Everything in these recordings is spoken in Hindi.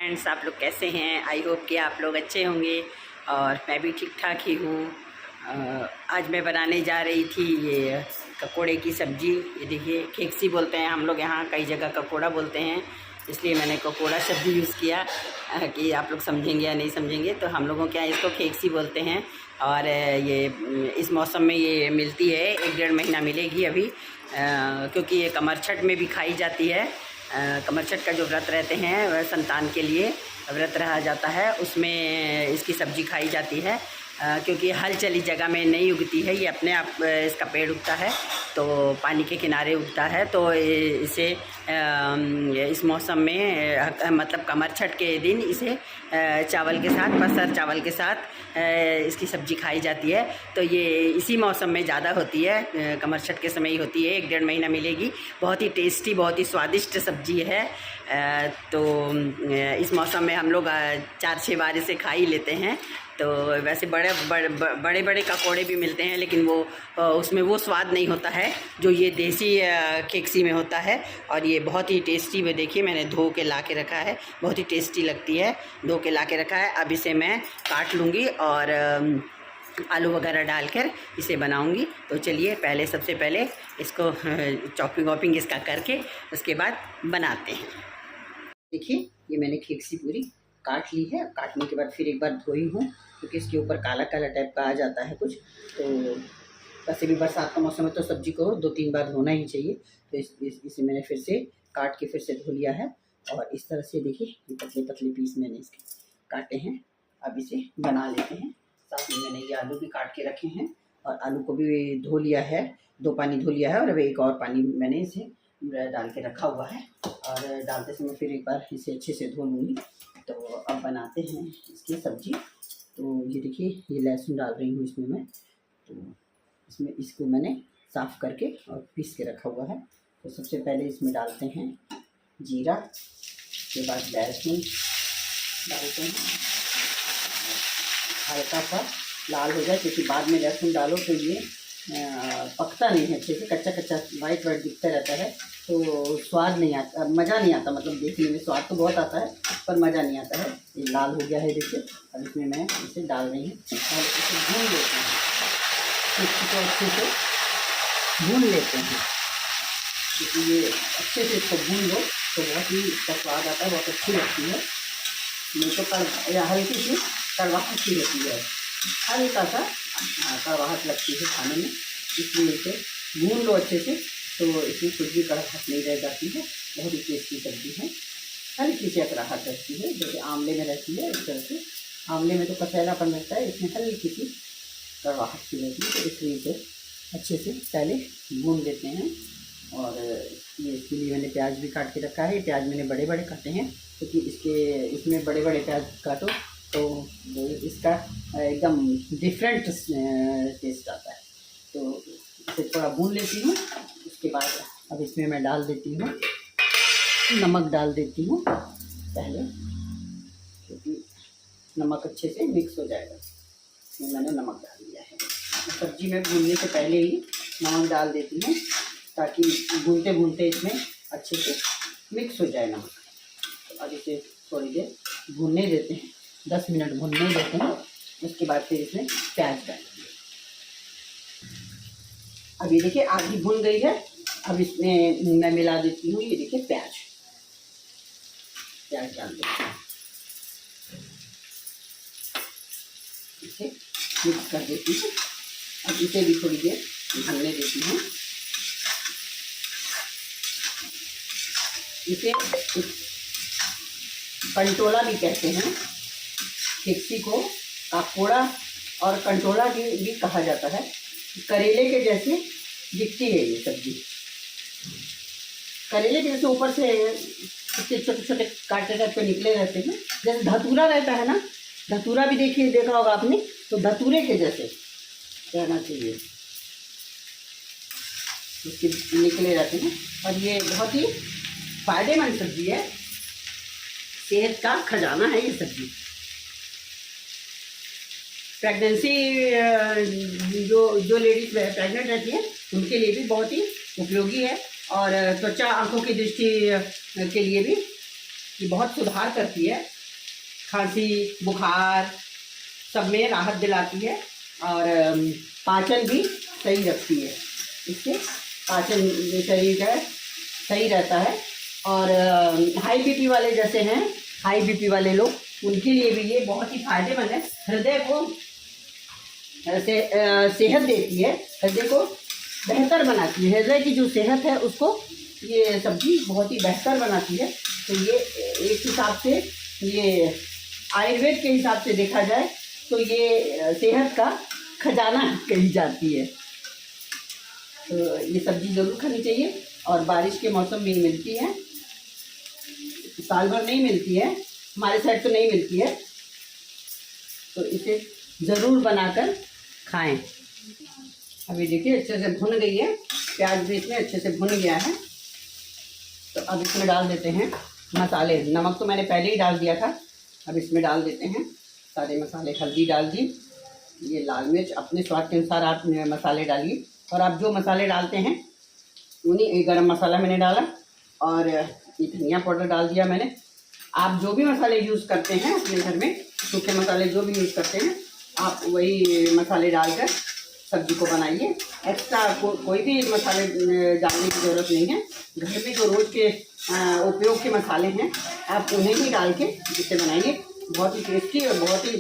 फ्रेंड्स, आप लोग कैसे हैं? आई होप कि आप लोग अच्छे होंगे और मैं भी ठीक ठाक ही हूँ। आज मैं बनाने जा रही थी ये ककोड़े की सब्ज़ी। ये देखिए, खेकसी बोलते हैं हम लोग यहाँ, कई जगह ककोड़ा बोलते हैं, इसलिए मैंने ककोड़ा शब्द यूज़ किया कि आप लोग समझेंगे या नहीं समझेंगे। तो हम लोगों के यहाँ इसको खेकसी बोलते हैं और ये इस मौसम में ये मिलती है, 1-1.5 महीना मिलेगी अभी, क्योंकि ये कमरछठ में भी खाई जाती है। कमरछठ का जो व्रत रहते हैं वह संतान के लिए व्रत रहा जाता है, उसमें इसकी सब्ज़ी खाई जाती है। क्योंकि हल चली जगह में नहीं उगती है, ये अपने आप इसका पेड़ उगता है, तो पानी के किनारे उगता है। तो इसे इस मौसम में मतलब कमरछठ के दिन इसे चावल के साथ, पसर चावल के साथ इसकी सब्ज़ी खाई जाती है। तो ये इसी मौसम में ज़्यादा होती है, कमरछठ के समय ही होती है, 1-1.5 महीना मिलेगी। बहुत ही टेस्टी, बहुत ही स्वादिष्ट सब्ज़ी है। तो इस मौसम में हम लोग 4-6 बार इसे खा ही लेते हैं। तो वैसे बड़े बड़े ककोड़े भी मिलते हैं, लेकिन वो उसमें वो स्वाद नहीं होता है जो ये देसी खेकसी में होता है। और ये बहुत ही टेस्टी, में देखिए मैंने धो के ला के रखा है, बहुत ही टेस्टी लगती है, धो के ला के रखा है। अब इसे मैं काट लूँगी और आलू वगैरह डालकर इसे बनाऊंगी। तो चलिए, सबसे पहले इसको चॉपिंग वॉपिंग इसका करके उसके बाद बनाते हैं। देखिए, ये मैंने खेकसी पूरी काट ली है। काटने के बाद फिर एक बार धोई हूँ, क्योंकि इसके ऊपर काला काला टाइप का आ जाता है कुछ। तो वैसे भी बरसात का मौसम है तो सब्जी को 2-3 बार धोना ही चाहिए। तो इसे मैंने फिर से काट के फिर से धो लिया है। और इस तरह से देखिए, ये पतले पतले पीस मैंने इसके काटे हैं। अब इसे बना लेते हैं। साथ में मैंने ये आलू भी काट के रखे हैं और आलू को भी धो लिया है, 2 पानी धो लिया है, और अब एक और पानी मैंने इसे डाल के रखा हुआ है। और डालते समय फिर एक बार इसे अच्छे से धो लूँगी। तो अब बनाते हैं इसकी सब्ज़ी। तो ये देखिए, ये लहसुन डाल रही हूँ इसमें मैं। तो इसमें इसको मैंने साफ़ करके और पीस के रखा हुआ है। तो सबसे पहले इसमें डालते हैं जीरा, उसके बाद लहसुन डालते हैं, हल्का सा लाल हो जाए, क्योंकि बाद में लहसुन डालो तो ये पकता नहीं है अच्छे से, कच्चा कच्चा वाइट दिखता रहता है, तो स्वाद नहीं आता, मज़ा नहीं आता। मतलब देखने में स्वाद तो बहुत आता है पर मज़ा नहीं आता है। ये लाल हो गया है देखिए। अब इसमें मैं इसे डाल रही हूँ और इसे भून लेते हैं, इसको अच्छे से भून लेते हैं, क्योंकि ये अच्छे से इसको भून लो तो बहुत ही इसका स्वाद आता है, बहुत अच्छी लगती है। नहीं तो या हल्की सी कड़वाहट सी रहती है, हल्का सा कड़वाहट लगती है खाने में, इसलिए इसे भून लो अच्छे से, तो इसमें कुछ भी कड़वाहट नहीं रह जाती है। बहुत ही टेस्टी सब्ज़ी है, हल्की सी कड़वाहट रहती है, जैसे आंवले में रहती है इस तरह से। आंवले में तो कसेलापन रहता है, इसमें हल्की सी कड़वाहट सी रहती है। तो इसलिए इसे अच्छे से पहले भून देते हैं। और ये इसके लिए मैंने प्याज भी काट के रखा है। प्याज मैंने बड़े बड़े काटे हैं, क्योंकि इसमें बड़े बड़े प्याज काटो तो इसका एकदम डिफरेंट टेस्ट आता है। तो इसे थोड़ा भून लेती हूँ। उसके बाद अब इसमें मैं डाल देती हूँ नमक, डाल देती हूँ पहले, क्योंकि नमक अच्छे से मिक्स हो जाएगा। इसमें मैंने नमक डाल दिया है। सब्जी में भूनने से पहले ही नमक डाल देती हूँ, ताकि भूनते भूनते इसमें अच्छे से मिक्स हो जाए नमक। तो अब इसे थोड़ी देर भूनने देते हैं, 10 मिनट भूनने देते हैं। उसके बाद फिर इसमें प्याज डालेंगे। अब ये देखिए, आधी भून गई है। अब इसमें मैं मिला देती हूँ, ये देखिए प्याज डाल देती हूँ, इसे मिक्स कर देती हूँ। अब इसे भी थोड़ी देर भूनने देती हूँ। इसे कंटोला भी कहते हैं, खेकसी को ककोड़ा और कंटोला भी कहा जाता है। करेले के जैसे दिखती है ये सब्जी, करेले के जैसे ऊपर से इसके छोटे छोटे कांटे टाइप के निकले रहते हैं, जैसे धतूरा रहता है ना, धतूरा भी देखा होगा आपने, तो धतूरे के जैसे रहना चाहिए, उसके निकले रहते हैं। और ये बहुत ही फायदेमंद सब्जी है, सेहत का खजाना है ये सब्जी। प्रेगनेंसी जो लेडीज प्रेग्नेंट रहती हैं उनके लिए भी बहुत ही उपयोगी है। और त्वचा आँखों की दृष्टि के लिए भी ये बहुत सुधार करती है। खांसी बुखार सब में राहत दिलाती है और पाचन भी सही रखती है। इससे पाचन जो शरीर का सही रहता है। और हाई बीपी वाले जैसे हैं, हाई बीपी वाले लोग, उनके लिए भी ये बहुत ही फायदेमंद है। हृदय को सेहत देती है, हृदय को बेहतर बनाती है। हृदय की जो सेहत है उसको ये सब्जी बहुत ही बेहतर बनाती है। तो ये एक हिसाब से, ये आयुर्वेद के हिसाब से देखा जाए तो ये सेहत का खजाना कही जाती है। तो ये सब्जी ज़रूर खानी चाहिए। और बारिश के मौसम में मिलती है, साल भर नहीं मिलती है, हमारे साइड तो नहीं मिलती है। तो इसे ज़रूर बनाकर खाएं। अभी देखिए अच्छे से भुन गई है, प्याज भी इसमें अच्छे से भुन गया है। तो अब इसमें डाल देते हैं मसाले। नमक तो मैंने पहले ही डाल दिया था, अब इसमें डाल देते हैं सारे मसाले। हल्दी डाल दी, ये लाल मिर्च अपने स्वाद के अनुसार आप मसाले डालिए। और आप जो मसाले डालते हैं उन्हीं, गरम मसाला मैंने डाला और ये धनिया पाउडर डाल दिया मैंने। आप जो भी मसाले यूज़ करते हैं अपने घर में, सूखे मसाले जो भी यूज़ करते हैं, आप वही मसाले डालकर सब्जी को बनाइए। एक्स्ट्रा कोई भी मसाले डालने की ज़रूरत नहीं है। घर में जो रोज़ के उपयोग के मसाले हैं आप उन्हें ही डाल के इसे बनाइए। बहुत ही टेस्टी और बहुत ही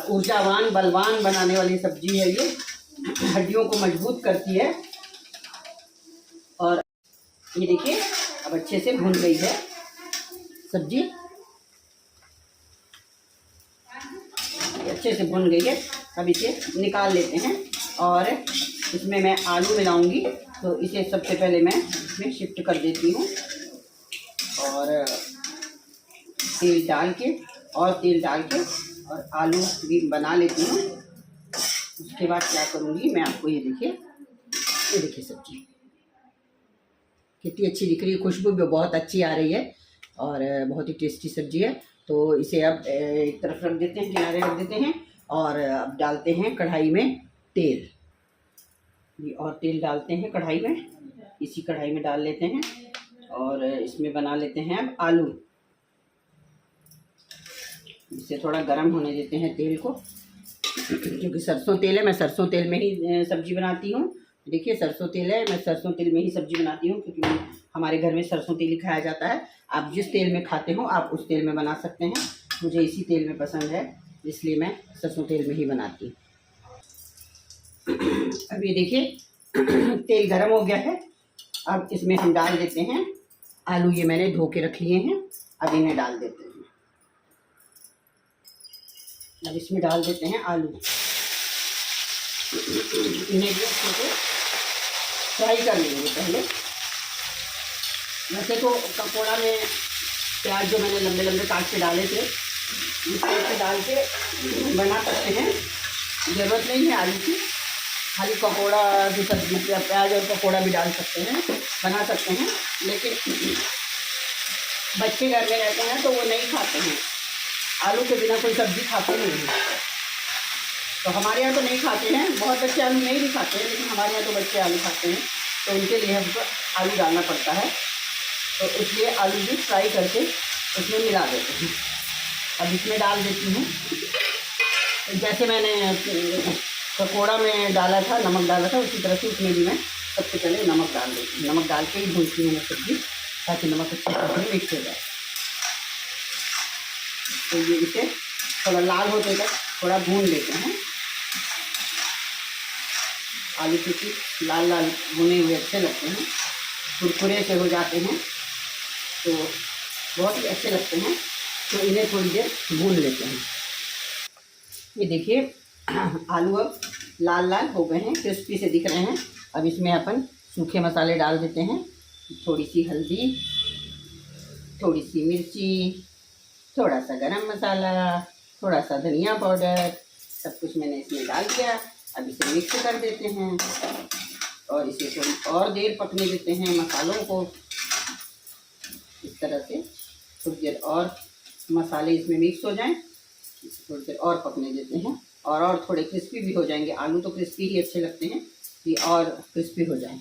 ऊर्जावान बलवान बनाने वाली सब्जी है ये। हड्डियों को मजबूत करती है। और ये देखिए अब अच्छे से भुन गई है सब्जी, अच्छे से भुन गई है। अब इसे निकाल लेते हैं और इसमें मैं आलू मिलाऊंगी। तो इसे सबसे पहले मैं इसमें शिफ्ट कर देती हूँ और तेल डाल के और आलू भी बना लेती हूँ। उसके बाद क्या करूँगी मैं आपको ये देखिए सब्जी कितनी अच्छी दिख रही है, खुशबू भी बहुत अच्छी आ रही है और बहुत ही टेस्टी सब्जी है। तो इसे अब एक तरफ रख देते हैं, किनारे रख देते हैं। और अब डालते हैं कढ़ाई में तेल। ये और तेल डालते हैं कढ़ाई में, इसी कढ़ाई में डाल लेते हैं और इसमें बना लेते हैं अब आलू। इसे थोड़ा गर्म होने देते हैं तेल को, क्योंकि सरसों तेल है, मैं सरसों तेल में ही सब्जी बनाती हूँ। देखिए सरसों तेल है, मैं सरसों तेल में ही सब्जी बनाती हूँ, क्योंकि हमारे घर में सरसों तेल ही खाया जाता है। आप जिस तेल में खाते हो आप उस तेल में बना सकते हैं। मुझे इसी तेल में पसंद है, इसलिए मैं सरसों तेल में ही बनाती हूँ। अब ये देखिए तेल गर्म हो गया है। अब इसमें हम डाल देते हैं आलू। ये मैंने धो के रख लिए हैं, अब इन्हें डाल देते हैं। अब इसमें डाल देते हैं आलू। इन्हें भी अच्छे से फ्राई कर लेंगे पहले। वैसे तो पकौड़ा में प्याज जो मैंने लंबे लंबे काट के डाले थे, इस तरह से डाल के बना सकते हैं। ज़रूरत नहीं है आलू की, खाली पकौड़ा की सब्जी, प्याज और पकौड़ा भी डाल सकते हैं, बना सकते हैं। लेकिन बच्चे घर में रहते हैं तो वो नहीं खाते हैं, आलू के बिना कोई सब्ज़ी खाते नहीं हैं। तो हमारे यहाँ तो नहीं खाते हैं, बहुत बच्चे आलू नहीं भी खाते हैं, लेकिन हमारे यहाँ तो बच्चे आलू खाते हैं, तो उनके लिए हमको आलू डालना पड़ता है। तो इसलिए आलू भी फ्राई करके उसमें मिला देते हैं। अब इसमें डाल देती हूँ, जैसे मैंने पकौड़ा में डाला था, नमक डाला था, उसी तरह से उसमें भी मैं सबसे पहले नमक डाल देती हूँ। नमक डाल के ही भूनती हूँ मैं सब्ज़ी, ताकि नमक अच्छे से मिक्स हो जाए। तो ये इसे थोड़ा लाल होते तक थोड़ा भून लेते हैं। आलू क्योंकि लाल लाल भुने हुए अच्छे लगते हैं, कुरकुरे से हो जाते हैं, तो बहुत ही अच्छे लगते हैं। तो इन्हें थोड़ी देर भून लेते हैं। ये देखिए आलू अब लाल लाल हो गए हैं, क्रिस्पी से दिख रहे हैं। अब इसमें अपन सूखे मसाले डाल देते हैं। थोड़ी सी हल्दी, थोड़ी सी मिर्ची, थोड़ा सा गरम मसाला, थोड़ा सा धनिया पाउडर, सब कुछ मैंने इसमें डाल दिया। अब इसे मिक्स कर देते हैं और इसे थोड़ी और देर पकने देते हैं मसालों को। इस तरह से थोड़ी देर और मसाले इसमें मिक्स हो जाएं, इसे थोड़ी देर और पकने देते हैं और थोड़े क्रिस्पी भी हो जाएंगे। आलू तो क्रिस्पी ही अच्छे लगते हैं, कि और क्रिस्पी हो जाएं।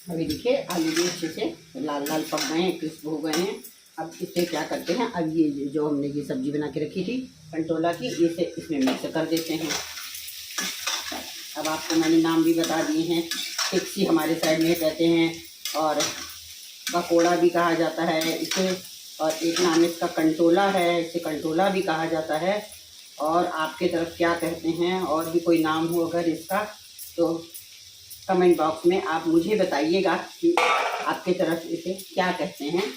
अभी देखिए आलू भी अच्छे से लाल लाल पक गए हैं, क्रिस्प हो गए हैं। अब इसे क्या करते हैं, अब ये जो हमने ये सब्जी बना के रखी थी कंटोला की, इसे इसमें मिक्स कर देते हैं। अब आपको मैंने नाम भी बता दिए हैं। टिक्सी हमारे साइड में कहते हैं, और पकोड़ा भी कहा जाता है इसे, और एक नाम इसका कंटोला है, इसे कंटोला भी कहा जाता है। और आपके तरफ क्या कहते हैं, और भी कोई नाम हो अगर इसका, तो कमेंट बॉक्स में आप मुझे बताइएगा कि आपके तरफ इसे क्या कहते हैं।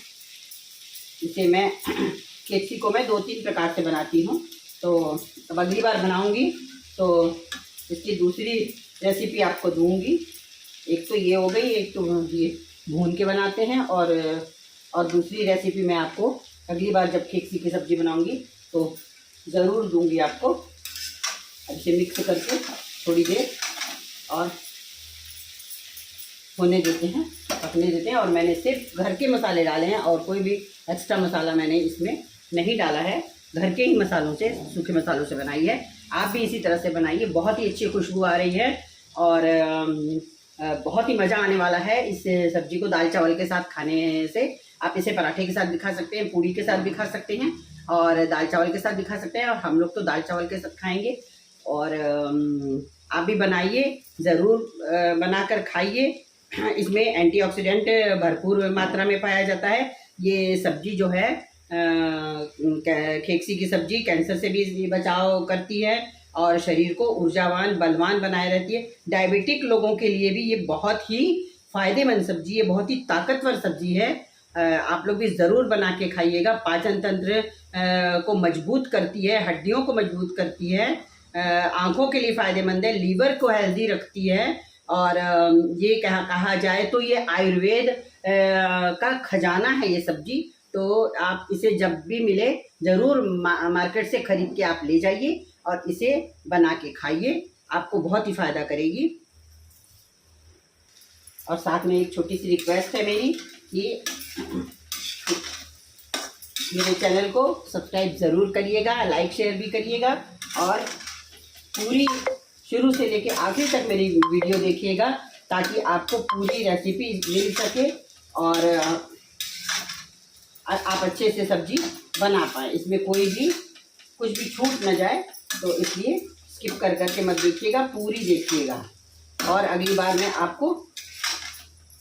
इसे मैं केक्सी को मैं 2-3 प्रकार से बनाती हूँ, तो अब अगली बार बनाऊँगी तो इसकी दूसरी रेसिपी आपको दूँगी। एक तो ये हो गई, एक तो ये भून के बनाते हैं, और दूसरी रेसिपी मैं आपको अगली बार जब केक्सी की सब्ज़ी बनाऊँगी तो ज़रूर दूँगी आपको। अब इसे मिक्स करके थोड़ी देर और होने देते हैं, पकने देते हैं। और मैंने सिर्फ घर के मसाले डाले हैं और कोई भी एक्स्ट्रा मसाला मैंने इसमें नहीं डाला है। घर के ही मसालों से, सूखे मसालों से बनाई है। आप भी इसी तरह से बनाइए, बहुत ही अच्छी खुशबू आ रही है और बहुत ही मज़ा आने वाला है इस सब्ज़ी को दाल चावल के साथ खाने से। आप इसे पराठे के साथ भी खा सकते हैं, पूड़ी के साथ भी खा सकते हैं, और दाल चावल के साथ भी खा सकते हैं। और हम लोग तो दाल चावल के साथ खाएंगे। और आप भी बनाइए, ज़रूर बनाकर खाइए। इसमें एंटीऑक्सीडेंट भरपूर मात्रा में पाया जाता है। ये सब्ज़ी जो है केक्सी की सब्ज़ी कैंसर से भी बचाव करती है और शरीर को ऊर्जावान बलवान बनाए रहती है। डायबिटिक लोगों के लिए भी ये बहुत ही फ़ायदेमंद सब्ज़ी है, बहुत ही ताकतवर सब्ज़ी है। आप लोग भी ज़रूर बना के खाइएगा। पाचन तंत्र को मजबूत करती है, हड्डियों को मजबूत करती है, आँखों के लिए फ़ायदेमंद है, लीवर को हेल्दी रखती है। और ये कहा जाए तो ये आयुर्वेद का खजाना है ये सब्ज़ी। तो आप इसे जब भी मिले ज़रूर मार्केट से ख़रीद के आप ले जाइए और इसे बना के खाइए, आपको बहुत ही फ़ायदा करेगी। और साथ में एक छोटी सी रिक्वेस्ट है मेरी कि मेरे चैनल को सब्सक्राइब ज़रूर करिएगा, लाइक शेयर भी करिएगा, और पूरी शुरू से लेके आखिर तक मेरी वीडियो देखिएगा ताकि आपको पूरी रेसिपी मिल सके और आप अच्छे से सब्ज़ी बना पाएँ। इसमें कोई भी कुछ भी छूट न जाए, तो इसलिए स्किप कर करके मत देखिएगा, पूरी देखिएगा। और अगली बार मैं आपको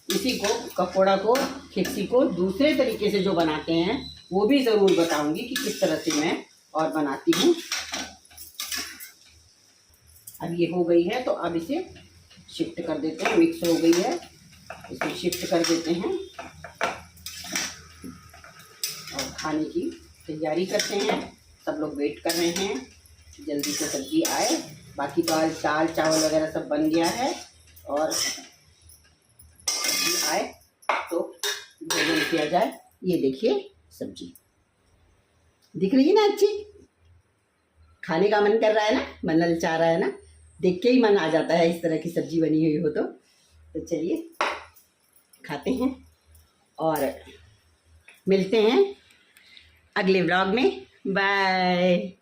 इसी को पकौड़ा को केक्सी को दूसरे तरीके से जो बनाते हैं वो भी ज़रूर बताऊंगी कि किस तरह से मैं और बनाती हूँ। अब ये हो गई है तो अब इसे शिफ्ट कर देते हैं। मिक्स हो गई है, इसे शिफ्ट कर देते हैं और खाने की तैयारी करते हैं। सब लोग वेट कर रहे हैं जल्दी से सब्जी आए। बाकी तो आज दाल चावल वगैरह सब बन गया है, और सब्जी आए तो भोजन किया जाए। ये देखिए सब्जी दिख रही है ना, अच्छी, खाने का मन कर रहा है ना, मन ललचा रहा है ना, देख के ही मन आ जाता है इस तरह की सब्जी बनी हुई हो तो चलिए खाते हैं और मिलते हैं अगले व्लॉग में। बाय।